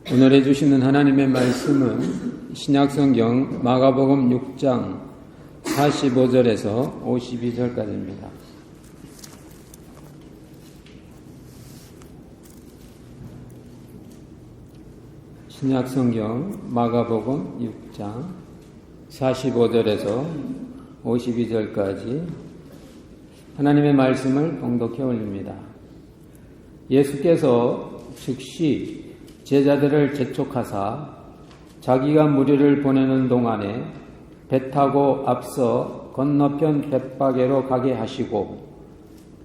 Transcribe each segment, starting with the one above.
오늘 해주시는 하나님의 말씀은 신약성경 마가복음 6장 45절에서 52절까지입니다. 신약성경 마가복음 6장 45절에서 52절까지 하나님의 말씀을 봉독해 올립니다. 예수께서 즉시 제자들을 재촉하사 자기가 무리를 보내는 동안에 배 타고 앞서 건너편 벳바게로 가게 하시고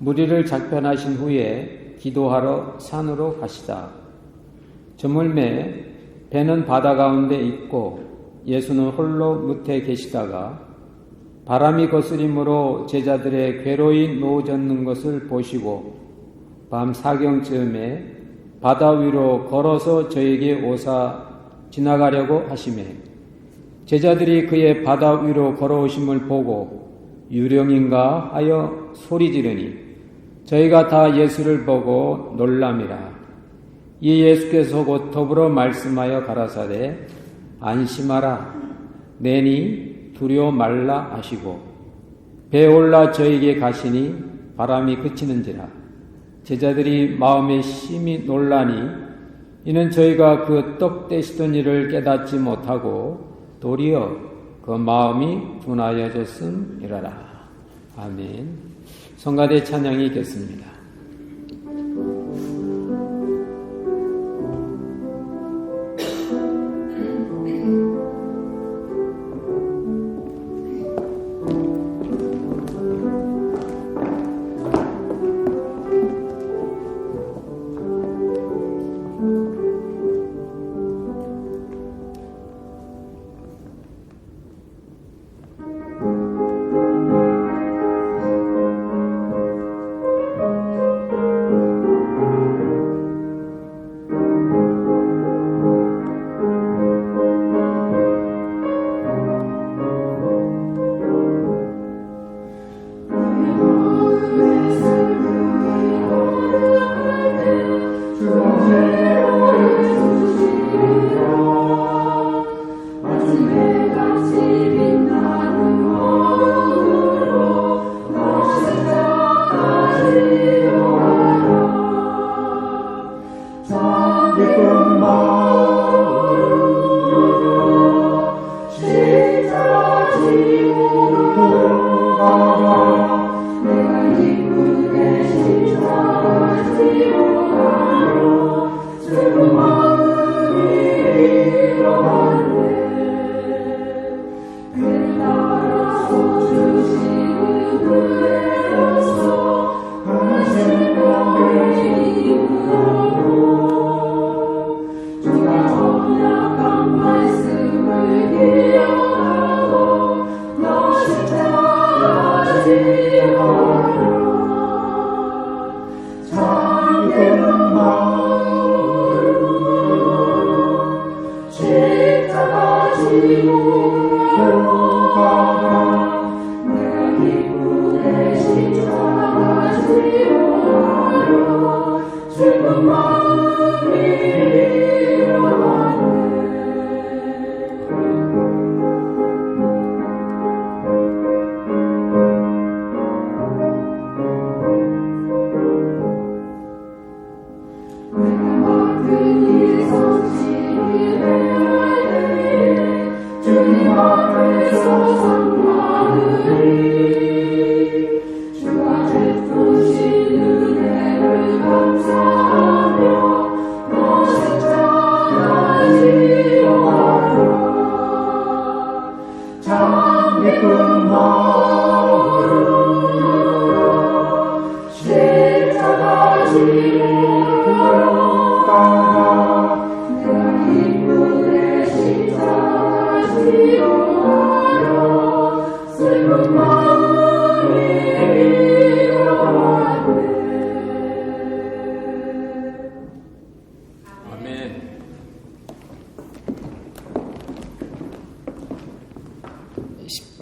무리를 작별하신 후에 기도하러 산으로 가시다. 저물매 배는 바다 가운데 있고 예수는 홀로 무태 계시다가 바람이 거스림으로 제자들의 괴로이 놓아졌는 것을 보시고 밤 사경쯤에 바다 위로 걸어서 저에게 오사 지나가려고 하시매 제자들이 그의 바다 위로 걸어오심을 보고 유령인가 하여 소리 지르니 저희가 다 예수를 보고 놀람이라. 이 예수께서 곧 더불어 말씀하여 가라사대 안심하라 내니 두려워 말라 하시고 배에 올라 저에게 가시니 바람이 그치는지라. 제자들이 마음에 심히 놀라니 이는 저희가 그 떡 떼시던 일을 깨닫지 못하고 도리어 그 마음이 둔하여졌음이라라. 아멘. 성가대 찬양이 있겠습니다.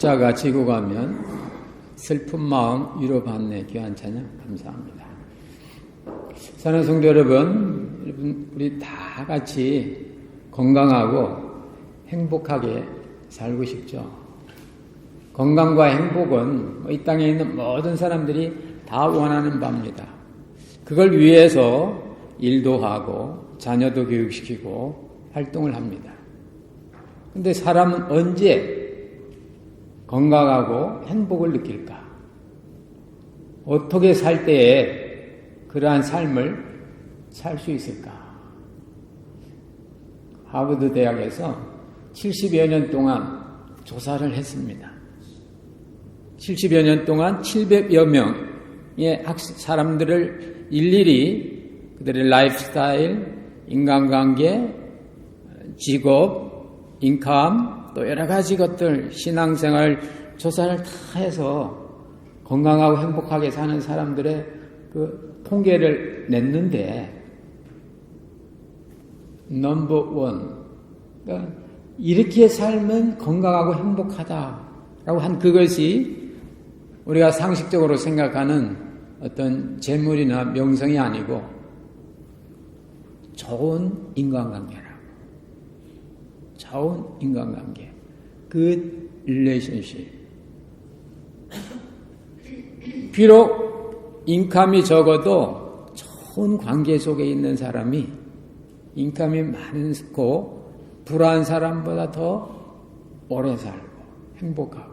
십자가 지고 가면 슬픈 마음 위로받네. 귀한 찬양 감사합니다. 사랑하는 성도 여러분, 우리 다 같이 건강하고 행복하게 살고 싶죠. 건강과 행복은 이 땅에 있는 모든 사람들이 다 원하는 바입니다. 그걸 위해서 일도 하고 자녀도 교육시키고 활동을 합니다. 근데 사람은 언제 건강하고 행복을 느낄까? 어떻게 살 때에 그러한 삶을 살 수 있을까? 하버드 대학에서 70여 년 동안 조사를 했습니다. 70여 년 동안 700여 명의 사람들을 일일이 그들의 라이프 스타일, 인간관계, 직업, 인컴, 또 여러 가지 것들, 신앙생활 조사를 다 해서 건강하고 행복하게 사는 사람들의 그 통계를 냈는데 넘버 원, 그러니까 이렇게 살면 건강하고 행복하다라고 한 그것이 우리가 상식적으로 생각하는 어떤 재물이나 명성이 아니고 좋은 인간관계라고. 좋은 인간관계. good relationship. 비록 인컴이 적어도 좋은 관계 속에 있는 사람이 인컴이 많고 불안한 사람보다 더 오래 살고 행복하고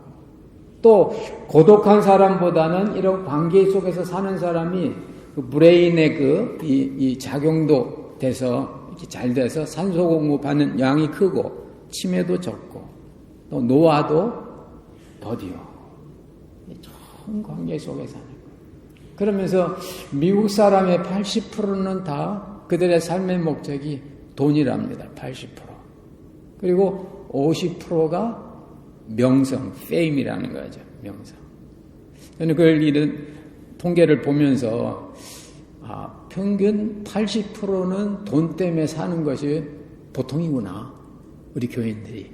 또 고독한 사람보다는 이런 관계 속에서 사는 사람이 그 브레인의 이 작용도 돼서 이렇게 잘 돼서 산소 공급하는 양이 크고 치매도 적고 또 노화도 더디어 좋은 관계 속에 사는 거예요. 그러면서 미국 사람의 80%는 다 그들의 삶의 목적이 돈이랍니다. 80%. 그리고 50%가 명성, fame이라는 거죠. 명성. 저는 이런 통계를 보면서 평균 80%는 돈 때문에 사는 것이 보통이구나. 우리 교인들이.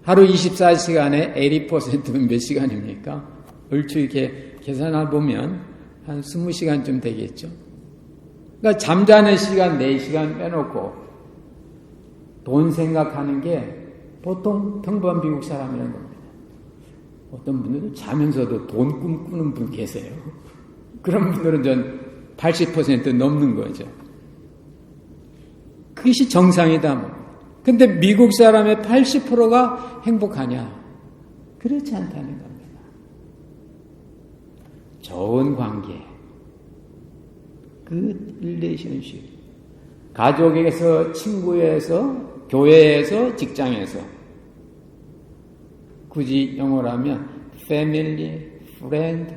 하루 24시간에 80%면 몇 시간입니까? 얼추 이렇게 계산해 보면 한 20시간쯤 되겠죠. 그러니까 잠자는 시간 4시간 빼놓고 돈 생각하는 게 보통 평범한 미국 사람이라는 겁니다. 어떤 분들은 자면서도 돈 꿈꾸는 분 계세요. 그런 분들은 전 80% 넘는 거죠. 그것이 정상이다. 근데 미국 사람의 80%가 행복하냐? 그렇지 않다는 겁니다. 좋은 관계, good relationship. 가족에서, 친구에서, 교회에서, 직장에서. 굳이 영어로 하면 family, friend,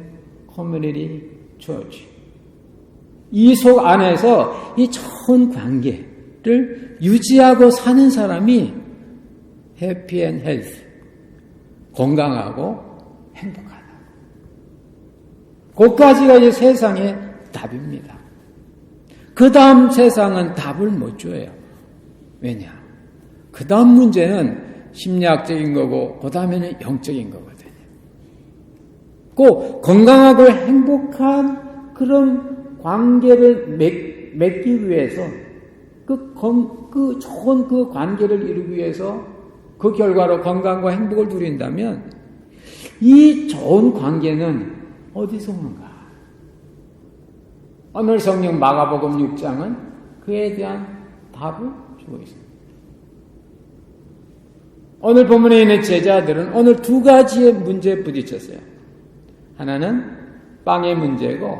community, church. 이 속 안에서 이 좋은 관계를 유지하고 사는 사람이 happy and healthy, 건강하고 행복하다. 그까지가 이제 세상의 답입니다. 그 다음 세상은 답을 못 줘요. 왜냐? 그 다음 문제는 심리학적인 거고 그 다음에는 영적인 거거든요. 꼭 건강하고 행복한 그런 관계를 맺기 위해서 그 좋은 그 관계를 이루기 위해서 그 결과로 건강과 행복을 누린다면 이 좋은 관계는 어디서 오는가? 오늘 성경 마가복음 6장은 그에 대한 답을 주고 있습니다. 오늘 본문에 있는 제자들은 오늘 두 가지의 문제에 부딪혔어요. 하나는 빵의 문제고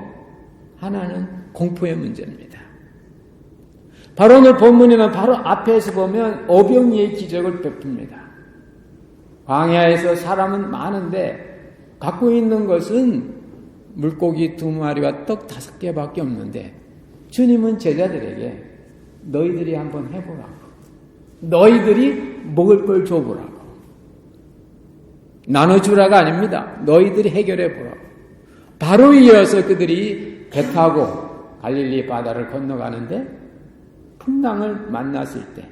하나는 공포의 문제입니다. 바로 오늘 본문에는 바로 앞에서 보면 오병이의 기적을 베풉니다. 광야에서 사람은 많은데 갖고 있는 것은 물고기 2마리와 떡 5개밖에 없는데 주님은 제자들에게 너희들이 한번 해보라고. 너희들이 먹을 걸 줘보라고. 나눠주라가 아닙니다. 너희들이 해결해보라고. 바로 이어서 그들이 배 타고 갈릴리 바다를 건너가는데 풍랑을 만났을 때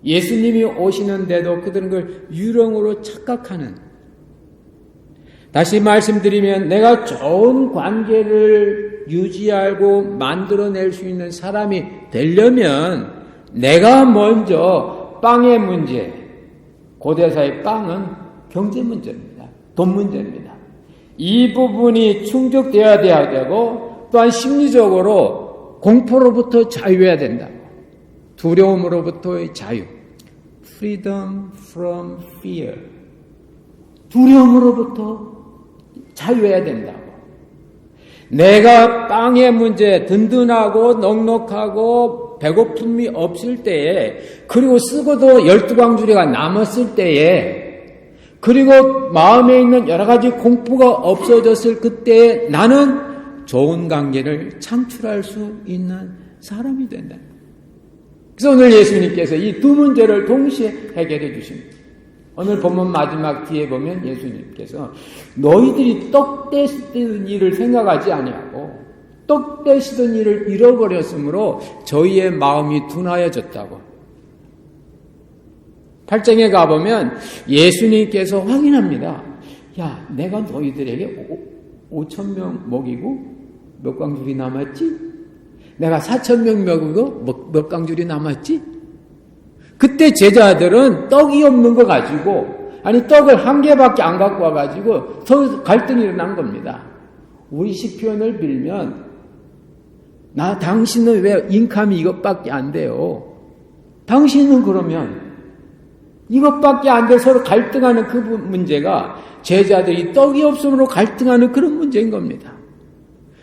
예수님이 오시는데도 그들은 그걸 유령으로 착각하는, 다시 말씀드리면 내가 좋은 관계를 유지하고 만들어낼 수 있는 사람이 되려면 내가 먼저 빵의 문제, 고대사의 빵은 경제 문제입니다. 돈 문제입니다. 이 부분이 충족되어야 되고 또한 심리적으로 공포로부터 자유해야 된다고. 두려움으로부터의 자유. Freedom from fear. 두려움으로부터 자유해야 된다고. 내가 빵의 문제, 든든하고 넉넉하고 배고픔이 없을 때에, 그리고 쓰고도 12광주리가 남았을 때에, 그리고 마음에 있는 여러 가지 공포가 없어졌을 그때에 나는 좋은 관계를 창출할 수 있는 사람이 된다. 그래서 오늘 예수님께서 이 두 문제를 동시에 해결해 주십니다. 오늘 본문 마지막 뒤에 보면 예수님께서 너희들이 떡 떼시던 일을 생각하지 아니하고 떡 떼시던 일을 잃어버렸으므로 저희의 마음이 둔하여졌다고. 8장에 가보면 예수님께서 확인합니다. 야, 내가 너희들에게 5,000명 먹이고 몇 광줄이 남았지? 내가 4,000명 먹이고 몇 광줄이 남았지? 그때 제자들은 떡이 없는 거 가지고, 아니 떡을 한 개밖에 안 갖고 와가지고 더 갈등이 일어난 겁니다. 우리식 표현을 빌면 당신은 왜 인감이 이것밖에 안 돼요? 당신은 그러면 이것밖에 안 돼 서로 갈등하는 그 문제가 제자들이 떡이 없음으로 갈등하는 그런 문제인 겁니다.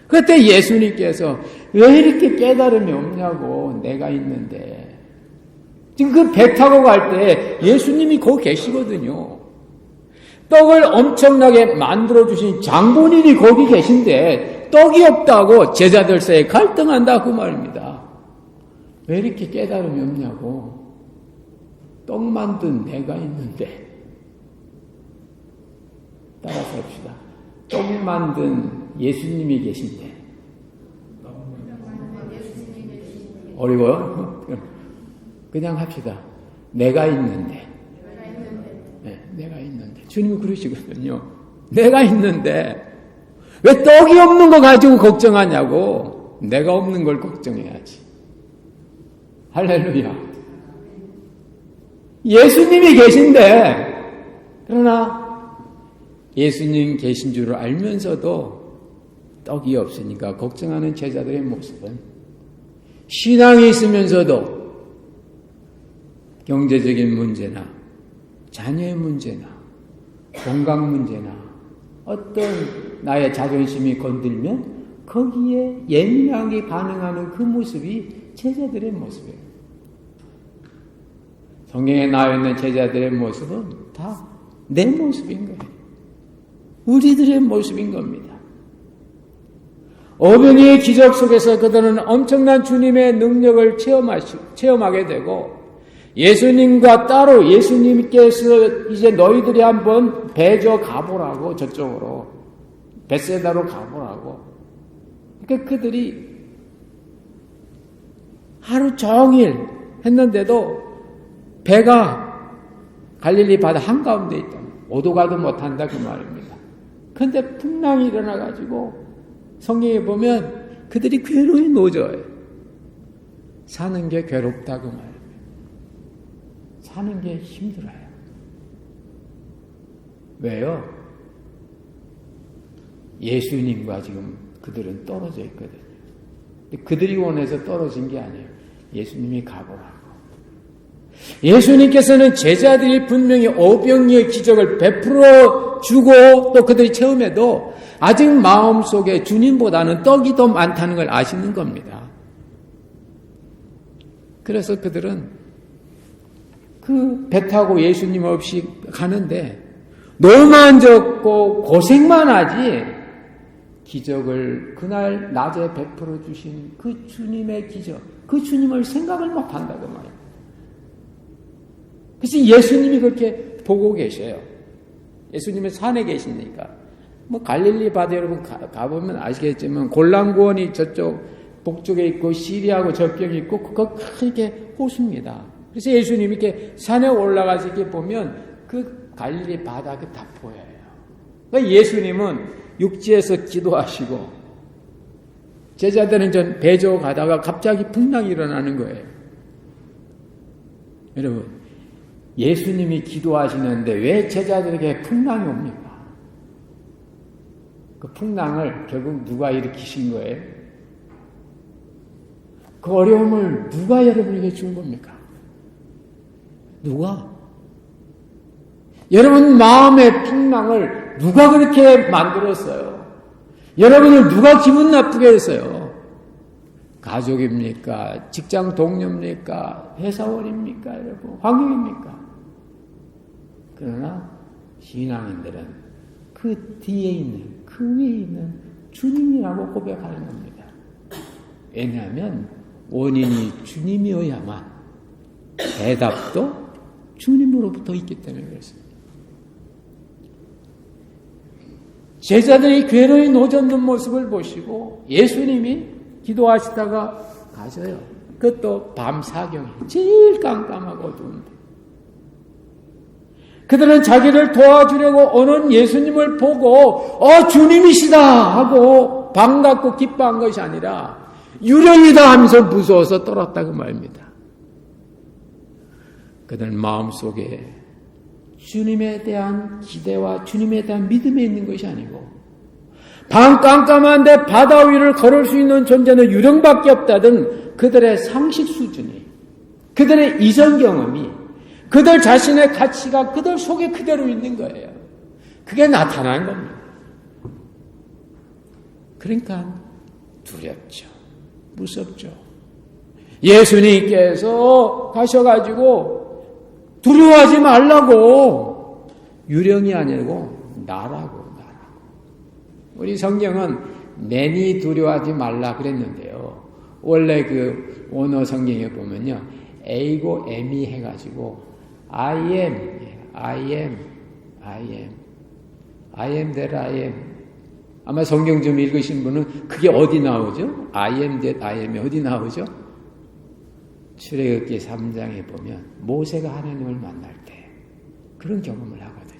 그때 예수님께서 왜 이렇게 깨달음이 없냐고, 내가 있는데. 지금 그 배 타고 갈 때 예수님이 거기 계시거든요. 떡을 엄청나게 만들어주신 장본인이 거기 계신데 떡이 없다고 제자들 사이에 갈등한다 그 말입니다. 왜 이렇게 깨달음이 없냐고. 떡 만든 내가 있는데. 따라서 합시다. 떡 만든 예수님이 계신데. 어려워요? 그냥 합시다. 내가 있는데. 네, 내가 있는데. 주님은 그러시거든요. 내가 있는데 왜 떡이 없는 거 가지고 걱정하냐고. 내가 없는 걸 걱정해야지. 할렐루야. 예수님이 계신데, 그러나 예수님 계신 줄을 알면서도 떡이 없으니까 걱정하는 제자들의 모습은, 신앙이 있으면서도 경제적인 문제나 자녀의 문제나 건강 문제나 어떤 나의 자존심이 건들면 거기에 예민하게 반응하는 그 모습이 제자들의 모습이에요. 성경에 나와 있는 제자들의 모습은 다 내 모습인 거예요. 우리들의 모습인 겁니다. 오병이의 기적 속에서 그들은 엄청난 주님의 능력을 체험하게 되고, 예수님과 따로 예수님께서 이제 너희들이 한번 배저 가보라고, 저쪽으로 벳세다로 가보라고. 그러니까 그들이 하루 종일 했는데도 배가 갈릴리 바다 한가운데 있다. 오도 가도 못한다 그 말입니다. 그런데 풍랑이 일어나가지고 성경에 보면 그들이 괴로이 노져요. 사는 게 괴롭다 그 말입니다. 사는 게 힘들어요. 왜요? 예수님과 지금 그들은 떨어져 있거든요. 그들이 원해서 떨어진 게 아니에요. 예수님이 가보라고. 예수님께서는 제자들이 분명히 오병이의 기적을 베풀어 주고 또 그들이 체험해도 아직 마음속에 주님보다는 떡이 더 많다는 걸 아시는 겁니다. 그래서 그들은 그 배 타고 예수님 없이 가는데 너무 만졌고 고생만 하지 기적을 그날 낮에 베풀어 주신 그 주님의 기적, 그 주님을 생각을 못 한다고 말이에요. 그래서 예수님이 그렇게 보고 계셔요. 예수님은 산에 계시니까. 뭐 갈릴리 바다 여러분 가보면 아시겠지만 골란구원이 저쪽 북쪽에 있고 시리아하고 접경이 있고 그거 크게 호수입니다. 그래서 예수님이 이렇게 산에 올라가서 이렇게 보면 그 갈릴리 바다가 다 보여요. 그러니까 예수님은 육지에서 기도하시고 제자들은 전 배저 가다가 갑자기 풍랑이 일어나는 거예요. 여러분, 예수님이 기도하시는데 왜 제자들에게 풍랑이 옵니까? 그 풍랑을 결국 누가 일으키신 거예요? 그 어려움을 누가 여러분에게 준 겁니까? 누가? 여러분 마음의 풍랑을 누가 그렇게 만들었어요? 여러분을 누가 기분 나쁘게 했어요? 가족입니까? 직장 동료입니까? 회사원입니까? 여러분, 환경입니까? 그러나 신앙인들은 그 뒤에 있는, 그 위에 있는 주님이라고 고백하는 겁니다. 왜냐하면 원인이 주님이어야만 대답도 주님으로부터 있기 때문에 그렇습니다. 제자들이 괴로이 노젓는 모습을 보시고 예수님이 기도하시다가 가셔요. 그것도 밤 사경에 제일 깜깜하고 어두운데. 그들은 자기를 도와주려고 오는 예수님을 보고 주님이시다 하고 반갑고 기뻐한 것이 아니라 유령이다 하면서 무서워서 떨었다고 말입니다. 그들은 마음속에 주님에 대한 기대와 주님에 대한 믿음이 있는 것이 아니고 밤 깜깜한데 바다 위를 걸을 수 있는 존재는 유령밖에 없다던 그들의 상식 수준이, 그들의 이전 경험이, 그들 자신의 가치가 그들 속에 그대로 있는 거예요. 그게 나타나는 겁니다. 그러니까 두렵죠. 무섭죠. 예수님께서 가셔가지고 두려워하지 말라고, 유령이 아니고 나라고. 우리 성경은 내니 두려워하지 말라 그랬는데요. 원래 그 원어 성경에 보면요, A고 M이 해가지고 I am that I am. 아마 성경 좀 읽으신 분은 그게 어디 나오죠? I am that I am이 어디 나오죠? 출애굽기 3장에 보면 모세가 하나님을 만날 때 그런 경험을 하거든요.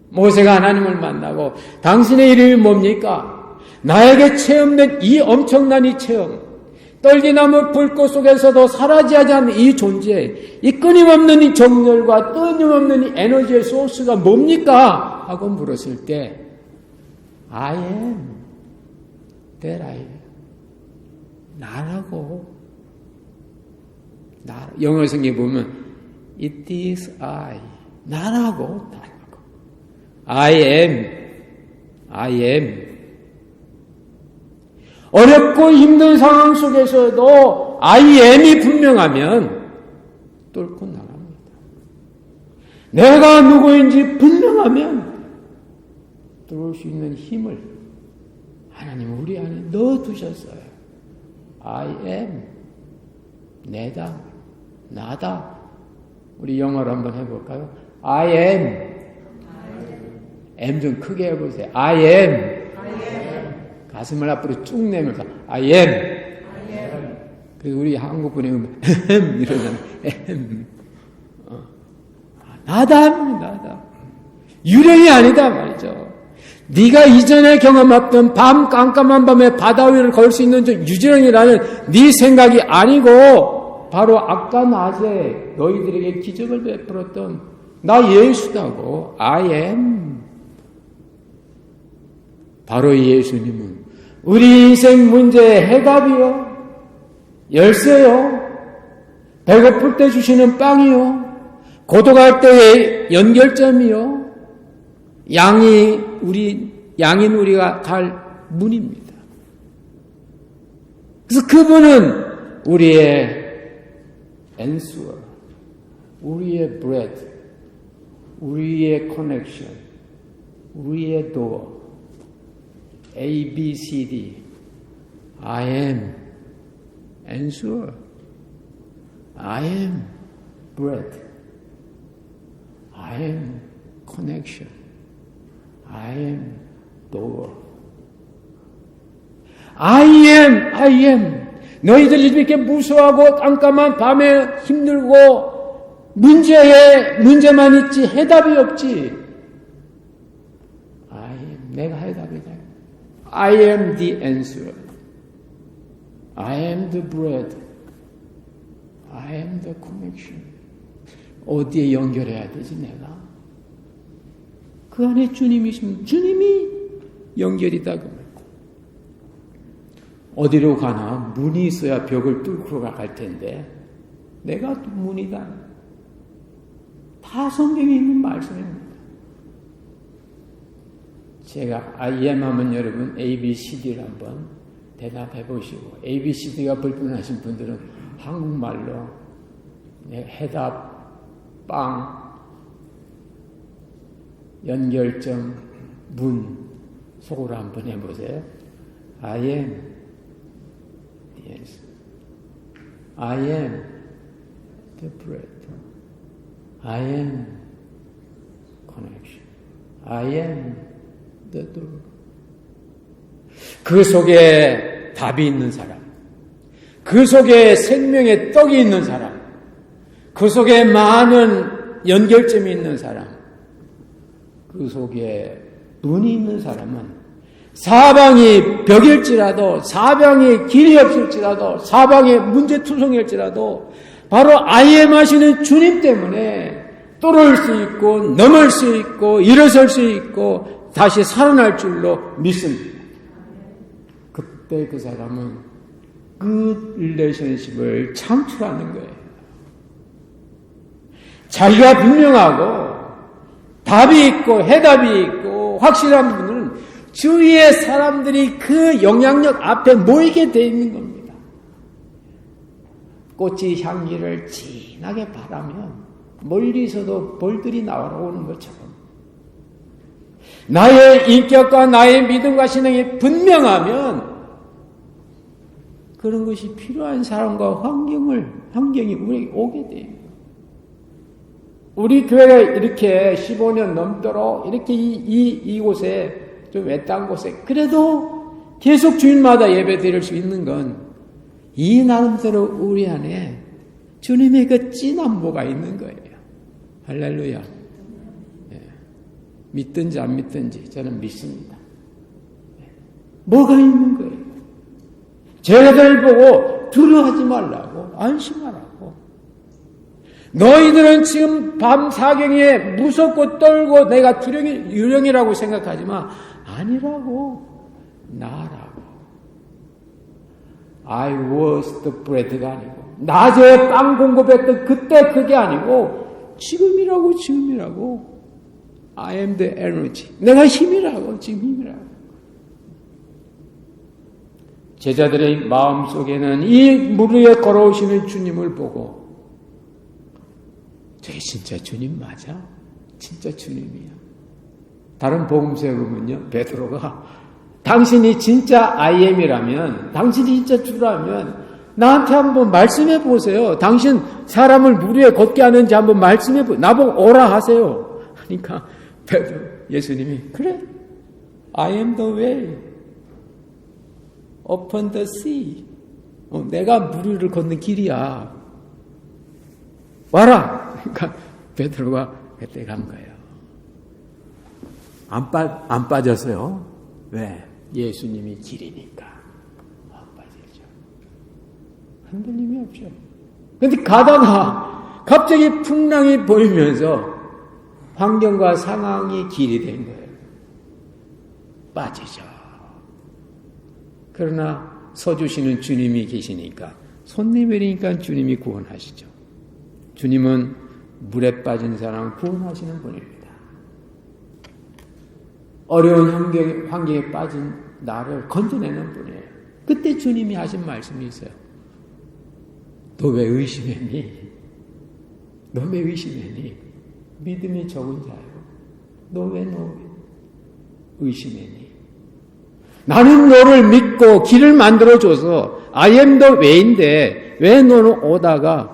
모세가 하나님을 만나고 당신의 이름이 뭡니까? 나에게 체험된 이 엄청난 이 체험, 떨기나무 불꽃 속에서도 사라지지 않는 이 존재, 이 끊임없는 이 정열과 끊임없는 이 에너지의 소스가 뭡니까? 하고 물었을 때 I am that I am. 나라고. 영어 성경에 보면 It is I. 나라고. I am. 어렵고 힘든 상황 속에서도 I am이 분명하면 뚫고 나갑니다. 내가 누구인지 분명하면 들어올 수 있는 힘을 하나님 우리 안에 넣어두셨어요. I am. 내다. 나다. 우리 영어로 한번 해볼까요? I am. M 좀 크게 해보세요. I am. 가슴을 앞으로 쭉 내면서 I am. 그래서 우리 한국 분이 이러잖아요. 나다. 유령이 아니다 말이죠. 네가 이전에 경험했던 밤 깜깜한 밤에 바다 위를 걸 수 있는 유령이라는 네 생각이 아니고 바로 아까 낮에 너희들에게 기적을 베풀었던 나 예수다고. I am. 바로 예수님은 우리 인생 문제의 해답이요, 열쇠요, 배고플 때 주시는 빵이요, 고독할 때의 연결점이요, 양인 우리가 갈 문입니다. 그래서 그분은 우리의 answer, 우리의 bread, 우리의 connection, 우리의 door, A, B, C, D. I am answer. I am bread. I am connection. I am door. I am. 너희들이 이렇게 무서워하고 깜깜한 밤에 힘들고 문제만 있지 해답이 없지. I am. 내가 해답이다. I am the answer. I am the bread. I am the connection. 어디에 연결해야 되지 내가? 그 안에 주님이시면 주님이 연결이다 그 말이에요. 어디로 가나 문이 있어야 벽을 뚫고 갈 텐데 내가 문이다. 다 성경에 있는 말씀입니다. 제가 I am 하면 여러분 ABCD를 한번 대답해 보시고 ABCD가 불편하신 분들은 한국말로 해답, 빵, 연결점, 문 속으로 한번 해보세요. I am the answer. I am the bread. I am connection. I am the door. 그 속에 답이 있는 사람, 그 속에 생명의 떡이 있는 사람, 그 속에 많은 연결점이 있는 사람, 그 속에 문이 있는 사람은 사방이 벽일지라도, 사방이 길이 없을지라도, 사방이 문제투성일지라도 바로 I am 하시는 주님 때문에 뚫을 수 있고 넘을 수 있고 일어설 수 있고 다시 살아날 줄로 믿습니다. 그때 그 사람은 그 릴레이션십을 창출하는 거예요. 자기가 분명하고 답이 있고 해답이 있고 확실한 분은 주위의 사람들이 그 영향력 앞에 모이게 돼 있는 겁니다. 꽃이 향기를 진하게 바라면 멀리서도 벌들이 나오는 것처럼 나의 인격과 나의 믿음과 신앙이 분명하면 그런 것이 필요한 사람과 환경이 우리에게 오게 돼요. 우리 교회가 이렇게 15년 넘도록 이렇게 이곳에 좀 외딴 곳에 그래도 계속 주일마다 예배 드릴 수 있는 건 이 나름대로 우리 안에 주님의 그 진안보가 있는 거예요. 할렐루야. 네. 믿든지 안 믿든지 저는 믿습니다. 네. 뭐가 있는 거예요? 쟤네들 보고 두려워하지 말라고 안심하라고. 너희들은 지금 밤 사경에 무섭고 떨고 내가 유령이라고 생각하지만 아니라고. 나라고. I was the bread가 아니고 낮에 빵 공급했던 그때 그게 아니고 지금이라고. I am the energy. 내가 힘이라고. 지금 힘이라고. 제자들의 마음속에는 이 물 위에 걸어오시는 주님을 보고 저게 진짜 주님 맞아? 진짜 주님이야. 다른 복음서에 보면요. 베드로가 당신이 진짜 I am이라면 당신이 진짜 주라면 나한테 한번 말씀해 보세요. 당신 사람을 물 위에 걷게 하는지 한번 말씀해 보세요. 나보고 오라 하세요. 그러니까 베드로 예수님이 그래 I am the way upon the sea. 내가 물 위를 걷는 길이야. 와라. 그러니까 베드로가 그때 간 거예요. 안 빠졌어요. 왜? 예수님이 길이니까 안 빠지죠. 흔들림이 없죠. 그런데 가다가 갑자기 풍랑이 보이면서 환경과 상황이 길이 된 거예요. 빠지죠. 그러나 서주시는 주님이 계시니까 손님이니까 주님이 구원하시죠. 주님은 물에 빠진 사람을 구원하시는 분입니다. 어려운 환경에 빠진 나를 건져내는 분이에요. 그때 주님이 하신 말씀이 있어요. 너 왜 의심했니? 너 왜 의심했니? 믿음이 적은 자요. 너 왜 의심했니? 나는 너를 믿고 길을 만들어줘서 I am the way인데 왜 너는 오다가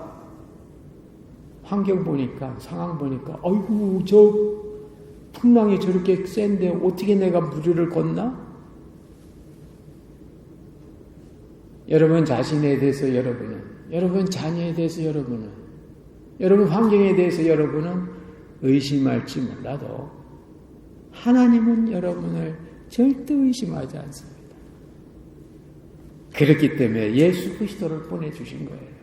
환경 보니까 상황 보니까 아이고 저 풍랑이 저렇게 센데 어떻게 내가 무리를 걷나? 여러분 자신에 대해서 여러분 자녀에 대해서 여러분 환경에 대해서 여러분은 의심할지 몰라도 하나님은 여러분을 절대 의심하지 않습니다. 그렇기 때문에 예수 그리스도를 보내주신 거예요.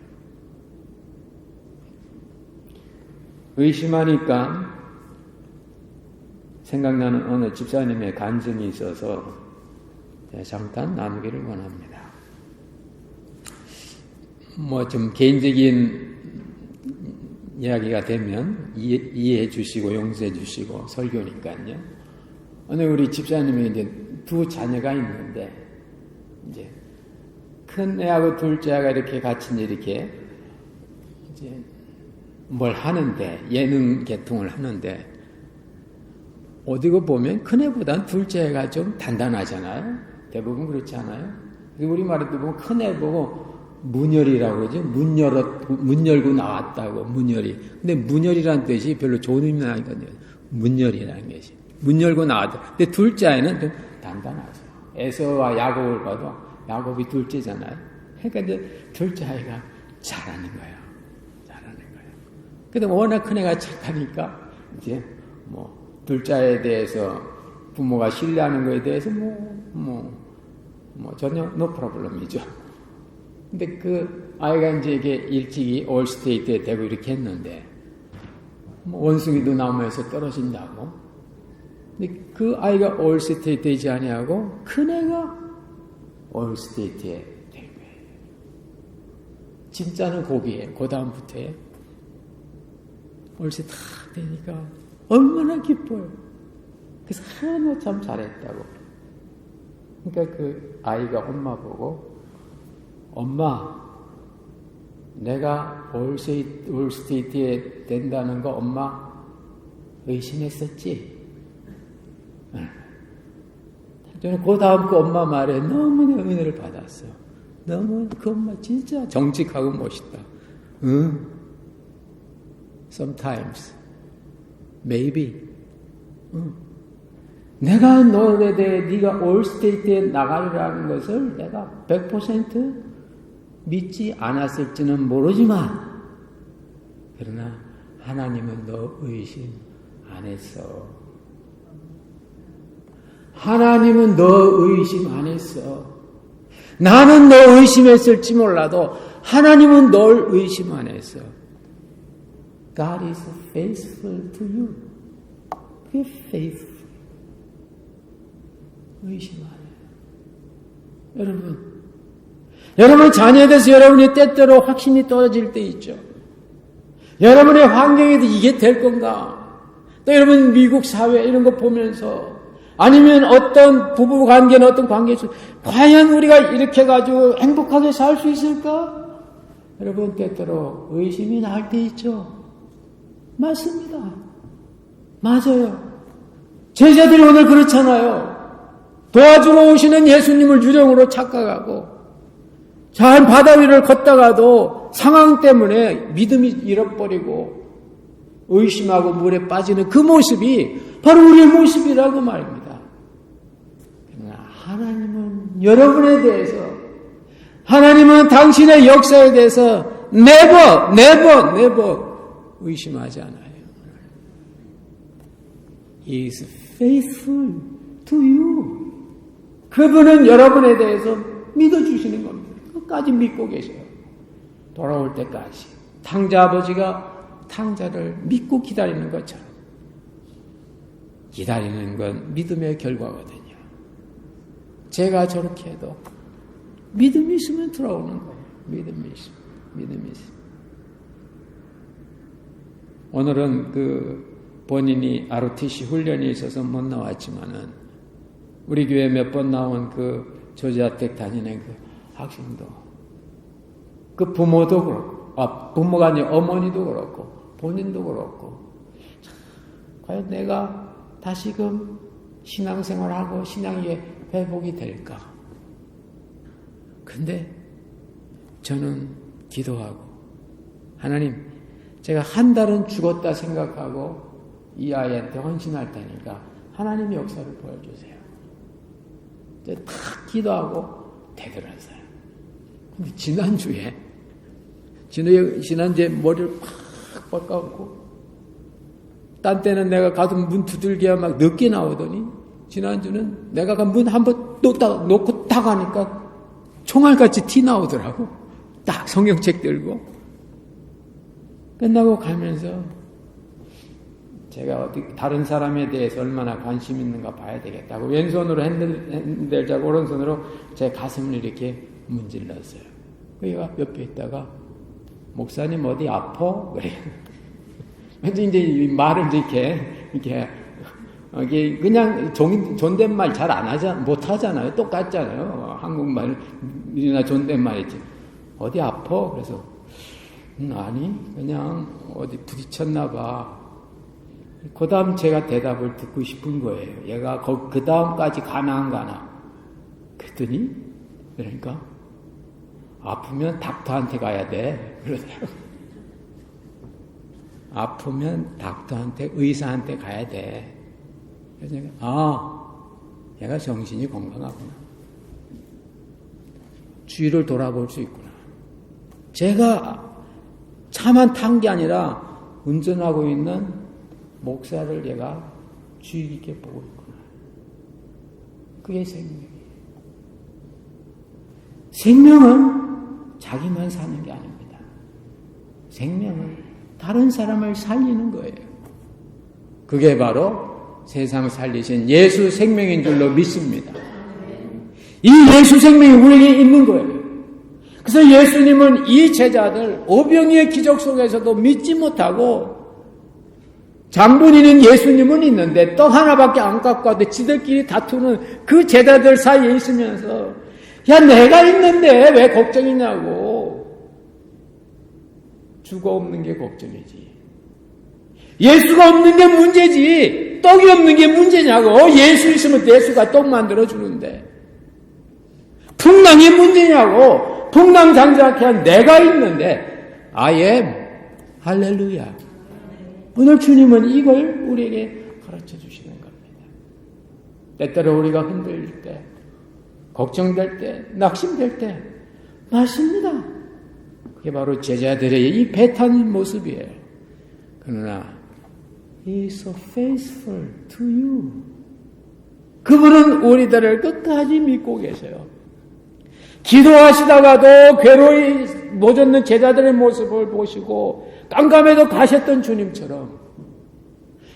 의심하니까 생각나는 어느 집사님의 간증이 있어서 잠깐 나누기를 원합니다. 좀 개인적인 이야기가 되면 이해해 주시고 용서해 주시고 설교니까요. 어느 우리 집사님이 이제 두 자녀가 있는데 이제 큰 애하고 둘째 애가 이렇게 같이 이렇게 이제 뭘 하는데 예능 계통을 하는데 어디고 보면 큰 애보다는 둘째 애가 좀 단단하잖아요. 대부분 그렇지 않아요? 우리말에도 보면 큰 애 보고 문열이라고 그러죠. 문 열고 나왔다고, 문열이. 근데 문열이라는 뜻이 별로 좋은 의미는 아니거든요. 문열이라는 것이. 문 열고 나왔다. 근데 둘째 아이는 좀 단단하죠. 에서와 야곱을 봐도 야곱이 둘째잖아요. 그러니까 이제 둘째 아이가 잘하는 거예요. 잘하는 거예요. 근데 워낙 큰 애가 착하니까 이제 둘째 아이에 대해서 부모가 신뢰하는 거에 대해서 전혀 no problem이죠. 근데 그 아이가 이제 이게 일찍이 올스테이트에 되고 이렇게 했는데 원숭이도 나무에서 떨어진다고. 근데 그 아이가 올스테이트 되지 아니하고 큰 애가 올스테이트에 된 거예요. 진짜는 거기에 그 다음부터에 올스테이트 다 되니까 얼마나 기뻐요. 그래서 하나 참 잘했다고. 그러니까 그 아이가 엄마 보고 엄마, 내가 올스테이트에 된다는 거 엄마 의심했었지? 저는 그 다음 그 엄마 말에 너무 은혜를 받았어요. 너무 그 엄마 진짜 정직하고 멋있다. 응? Sometimes. Maybe. 응. 내가 너에 대해 네가 올스테이트에 나가리라는 것을 내가 100% 믿지 않았을지는 모르지만 그러나 하나님은 너 의심 안 했어. 하나님은 너 의심 안 했어. 나는 너 의심했을지 몰라도 하나님은 널 의심 안 했어. God is faithful to you. 그게 faithful. 의심 안 해요. 여러분 자녀에 대해서 여러분이 때때로 확신이 떨어질 때 있죠. 여러분의 환경에도 이게 될 건가? 또 여러분 미국 사회 이런 거 보면서 아니면 어떤 부부 관계는 어떤 관계에서 과연 우리가 이렇게 가지고 행복하게 살 수 있을까? 여러분 때때로 의심이 날 때 있죠. 맞습니다. 맞아요. 제자들이 오늘 그렇잖아요. 도와주러 오시는 예수님을 유령으로 착각하고 잘 바다 위를 걷다가도 상황 때문에 믿음이 잃어버리고 의심하고 물에 빠지는 그 모습이 바로 우리의 모습이라고 말입니다. 그러나 하나님은 여러분에 대해서 하나님은 당신의 역사에 대해서 never 의심하지 않아요. He is faithful to you. 그분은 여러분에 대해서 믿어주시는 겁니다. 끝까지 믿고 계세요. 돌아올 때까지. 탕자 아버지가 탕자를 믿고 기다리는 것처럼. 기다리는 건 믿음의 결과거든요. 제가 저렇게 해도 믿음이 있으면 돌아오는 거예요. 믿음이 있으면. 오늘은 본인이 ROTC 훈련이 있어서 못 나왔지만은 우리 교회 몇 번 나온 조지아텍 다니는 학생도 부모도 그렇고 부모가 아니라 어머니도 그렇고 본인도 그렇고 과연 내가 다시금 신앙생활하고 신앙이 회복이 될까? 근데 저는 기도하고 하나님 제가 한 달은 죽었다 생각하고 이 아이한테 헌신할 테니까 하나님의 역사를 보여주세요. 탁 기도하고 되돌았어요. 근데 지난주에 머리를 팍 깎고 딴 때는 내가 가서 문 두들겨야 막 늦게 나오더니 지난주는 내가 문 한번 놓고 딱 하니까 총알같이 티 나오더라고. 딱 성경책 들고 끝나고 가면서 제가 어디 다른 사람에 대해서 얼마나 관심 있는가 봐야 되겠다고 왼손으로 핸들자고 오른손으로 제 가슴을 이렇게 문질렀어요. 그가 옆에 있다가 목사님 어디 아파? 그래. 왠지 이제 말을 이렇게 그냥 존댓말 잘 못 하잖아요. 똑같잖아요. 한국말이나 존댓말이지. 어디 아파? 그래서 아니 그냥 어디 부딪혔나 봐. 그 다음 제가 대답을 듣고 싶은 거예요. 얘가 그 다음까지 가나 안 가나. 그랬더니 그러니까 아프면 닥터한테 가야 돼. 그러더라고요. 아프면 닥터한테 의사한테 가야 돼. 그래서 내가 얘가 정신이 건강하구나. 주위를 돌아볼 수 있구나. 제가 차만 탄 게 아니라 운전하고 있는 목사를 얘가 주의 깊게 보고 있구나. 그게 생명이에요. 생명은 자기만 사는 게 아닙니다. 생명은 다른 사람을 살리는 거예요. 그게 바로 세상 살리신 예수 생명인 줄로 믿습니다. 이 예수 생명이 우리에게 있는 거예요. 그래서 예수님은 이 제자들 오병이의 기적 속에서도 믿지 못하고 장본인은 예수님은 있는데 떡 하나밖에 안 갖고 와도 지들끼리 다투는 그 제자들 사이에 있으면서 야 내가 있는데 왜 걱정이냐고. 주가 없는 게 걱정이지. 예수가 없는 게 문제지. 떡이 없는 게 문제냐고. 예수 있으면 예수가 떡 만들어주는데. 풍랑이 문제냐고. 풍랑 잠잠케 한 내가 있는데. I am. 할렐루야. 오늘 주님은 이걸 우리에게 가르쳐 주시는 겁니다. 때때로 우리가 흔들릴 때, 걱정될 때, 낙심될 때 맞습니다. 그게 바로 제자들의 이 배 타는 모습이에요. 그러나 He is so faithful to you. 그분은 우리들을 끝까지 믿고 계세요. 기도하시다가도 괴로이 모졌는 제자들의 모습을 보시고 깜깜해도 가셨던 주님처럼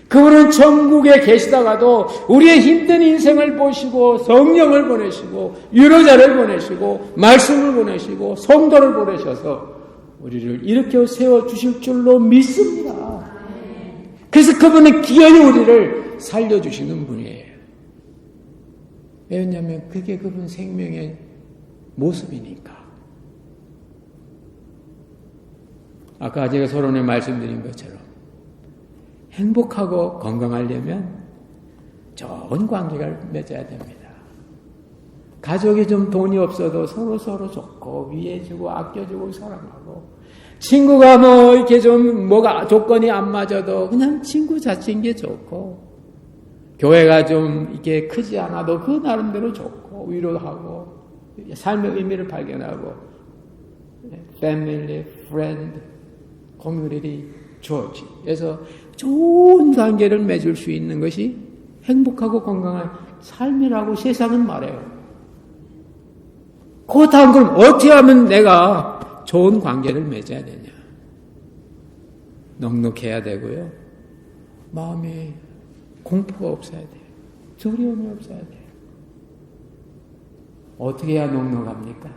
그분은 천국에 계시다가도 우리의 힘든 인생을 보시고 성령을 보내시고 위로자를 보내시고 말씀을 보내시고 성도를 보내셔서 우리를 일으켜 세워주실 줄로 믿습니다. 그래서 그분은 기어이 우리를 살려주시는 분이에요. 왜냐하면 그게 그분 생명의 모습이니까. 아까 제가 서론에 말씀드린 것처럼 행복하고 건강하려면 좋은 관계를 맺어야 됩니다. 가족이 좀 돈이 없어도 서로 좋고 위해주고 아껴주고 사랑하고 친구가 뭐 이렇게 좀 뭐가 조건이 안 맞아도 그냥 친구 자체인 게 좋고 교회가 좀 이렇게 크지 않아도 그 나름대로 좋고 위로하고 삶의 의미를 발견하고 family, friend, community, church에서 좋은 관계를 맺을 수 있는 것이 행복하고 건강한 삶이라고 세상은 말해요. 그 다음 그럼 어떻게 하면 내가 좋은 관계를 맺어야 되냐? 넉넉해야 되고요. 마음에 공포가 없어야 돼요. 두려움이 없어야 돼요. 어떻게 해야 넉넉합니까?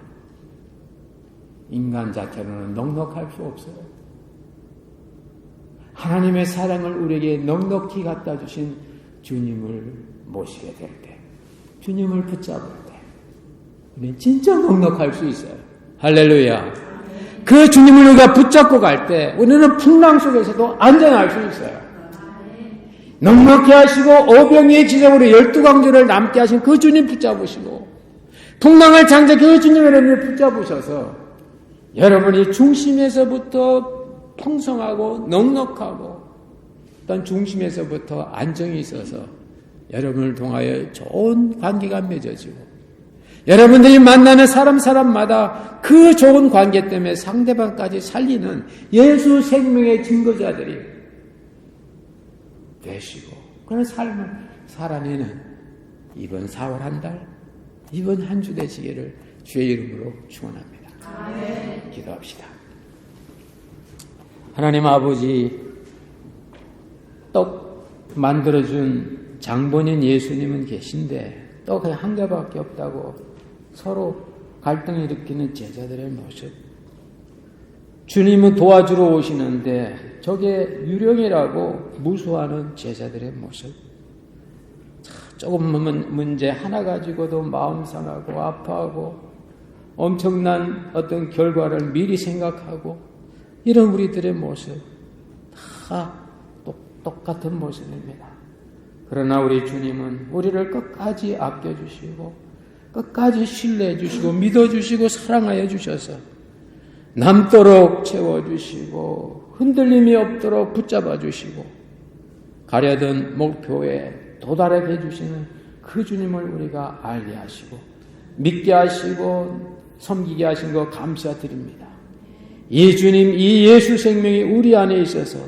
인간 자체로는 넉넉할 수 없어요. 하나님의 사랑을 우리에게 넉넉히 갖다 주신 주님을 모시게 될 때, 주님을 붙잡을 때, 우리는 진짜 넉넉할 수 있어요. 할렐루야. 그 주님을 우리가 붙잡고 갈 때, 우리는 풍랑 속에서도 안전할 수 있어요. 넉넉히 하시고, 오병이의 기적으로 12광주를 남게 하신 그 주님 붙잡으시고, 풍랑을 장작해 그 주님 여러분을 붙잡으셔서, 여러분이 중심에서부터 풍성하고 넉넉하고 어떤 중심에서부터 안정이 있어서 여러분을 통하여 좋은 관계가 맺어지고 여러분들이 만나는 사람마다 그 좋은 관계 때문에 상대방까지 살리는 예수 생명의 증거자들이 되시고 그런 삶을 살아내는 이번 4월 한 달, 이번 한 주 되시기를 주의 이름으로 축원합니다. 기도합시다. 하나님 아버지, 떡 만들어준 장본인 예수님은 계신데 또 그냥 한 개밖에 없다고 서로 갈등을 일으키는 제자들의 모습. 주님은 도와주러 오시는데 저게 유령이라고 무수하는 제자들의 모습. 조금 문제 하나 가지고도 마음 상하고 아파하고 엄청난 어떤 결과를 미리 생각하고 이런 우리들의 모습 다 똑같은 모습입니다. 그러나 우리 주님은 우리를 끝까지 아껴주시고 끝까지 신뢰해 주시고 믿어주시고 사랑하여 주셔서 남도록 채워주시고 흔들림이 없도록 붙잡아 주시고 가려던 목표에 도달하게 해주시는 그 주님을 우리가 알게 하시고 믿게 하시고 섬기게 하신 것 감사드립니다. 이 주님, 이 예수 생명이 우리 안에 있어서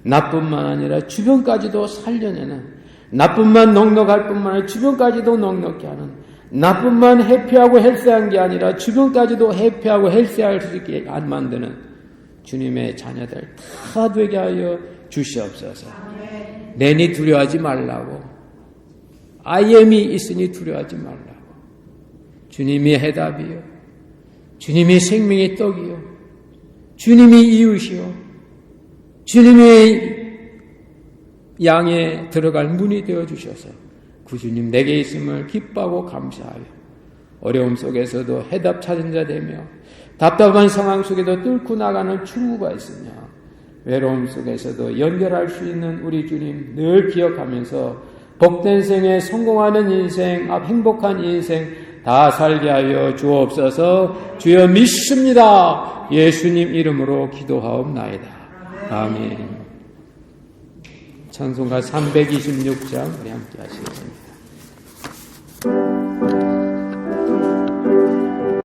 나뿐만 아니라 주변까지도 살려내는, 나뿐만 넉넉할 뿐만 아니라 주변까지도 넉넉게 하는, 나뿐만 해피하고 헬스한 게 아니라 주변까지도 해피하고 헬스할 수 있게 만드는 주님의 자녀들 다 되게 하여 주시옵소서. 내니 두려워하지 말라고, I am이 있으니 두려워하지 말라고. 주님이 해답이요, 주님이 생명의 떡이요, 주님이 이웃이요, 주님의 양에 들어갈 문이 되어주셔서 그 주님 내게 있음을 기뻐하고 감사하여 어려움 속에서도 해답 찾은 자 되며 답답한 상황 속에도 뚫고 나가는 출구가 있으며 외로움 속에서도 연결할 수 있는 우리 주님 늘 기억하면서 복된 생에 성공하는 인생, 행복한 인생 다 살게 하여 주옵소서. 주여 믿습니다. 예수님 이름으로 기도하옵나이다. 아멘. 찬송가 326장 우리 함께 하시겠습니다.